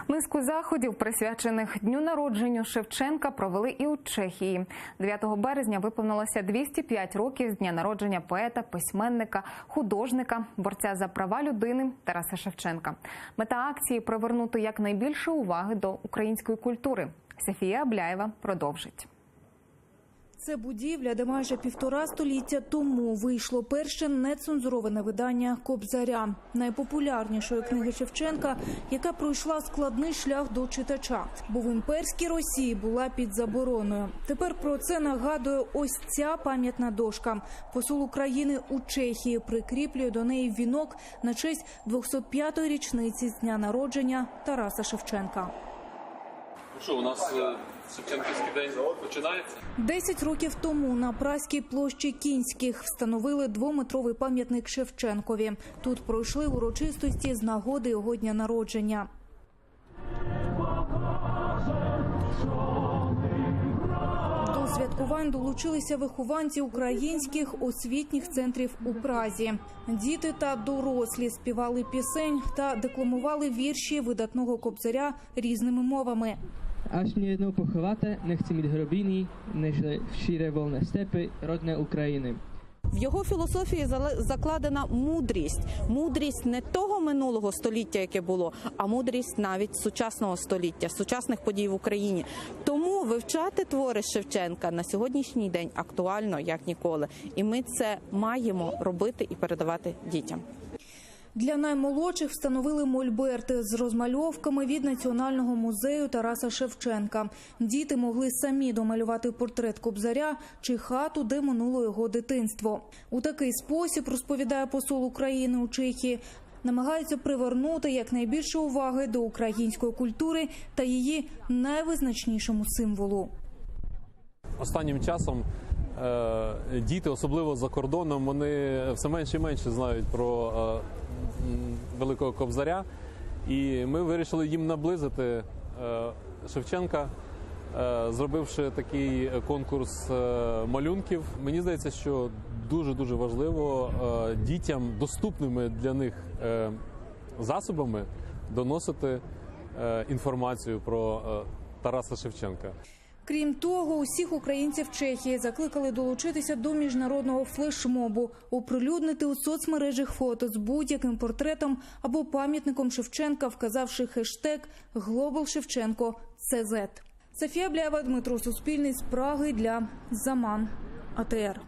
Низку заходів, присвячених дню народженню Шевченка, провели і у Чехії. 9 березня виповнилося 205 років з дня народження поета, письменника, художника, борця за права людини Тараса Шевченка. Мета акції – привернути якнайбільше уваги до української культури. Софія Абляєва продовжить. Це будівля, де майже 1,5 століття тому вийшло перше нецензуроване видання «Кобзаря» – найпопулярнішої книги Шевченка, яка пройшла складний шлях до читача, бо в імперській Росії була під забороною. Тепер про це нагадує ось ця пам'ятна дошка. Посол України у Чехії прикріплює до неї вінок на честь 205-ї річниці з дня народження Тараса Шевченка. Що, у нас Шевченківський день починається? 10 років тому на Празькій площі Кінських встановили 2-метровий пам'ятник Шевченкові. Тут пройшли урочистості з нагоди його дня народження. До святкувань долучилися вихованці українських освітніх центрів у Празі. Діти та дорослі співали пісень та декламували вірші видатного Кобзаря різними мовами. Аж mnie jednou pochováte, nechci mít hrobíny, než v šíře volné stepy rodné України. В його філософії закладена мудрість. Мудрість не того минулого століття, яке було, а мудрість навіть сучасного століття, сучасних подій в Україні. Тому вивчати твори Шевченка на сьогоднішній день актуально, як ніколи. І ми це маємо робити і передавати дітям. Для наймолодших встановили мольберти з розмальовками від Національного музею Тараса Шевченка. Діти могли самі домалювати портрет Кобзаря чи хату, де минуло його дитинство. У такий спосіб, розповідає посол України у Чехії, намагаються привернути якнайбільше уваги до української культури та її найвизначнішому символу. Останнім часом діти, особливо за кордоном, вони все менше і менше знають про великого Кобзаря. І ми вирішили їм наблизити Шевченка, зробивши такий конкурс малюнків. Мені здається, що дуже-дуже важливо дітям доступними для них засобами доносити інформацію про Тараса Шевченка. Крім того, усіх українців Чехії закликали долучитися до міжнародного флешмобу, оприлюднити у соцмережах фото з будь-яким портретом або пам'ятником Шевченка, вказавши хештег #GlobalShevchenko.cz. Софія Абляєва, Дмитро Суспільний з Праги для Zaman АТР.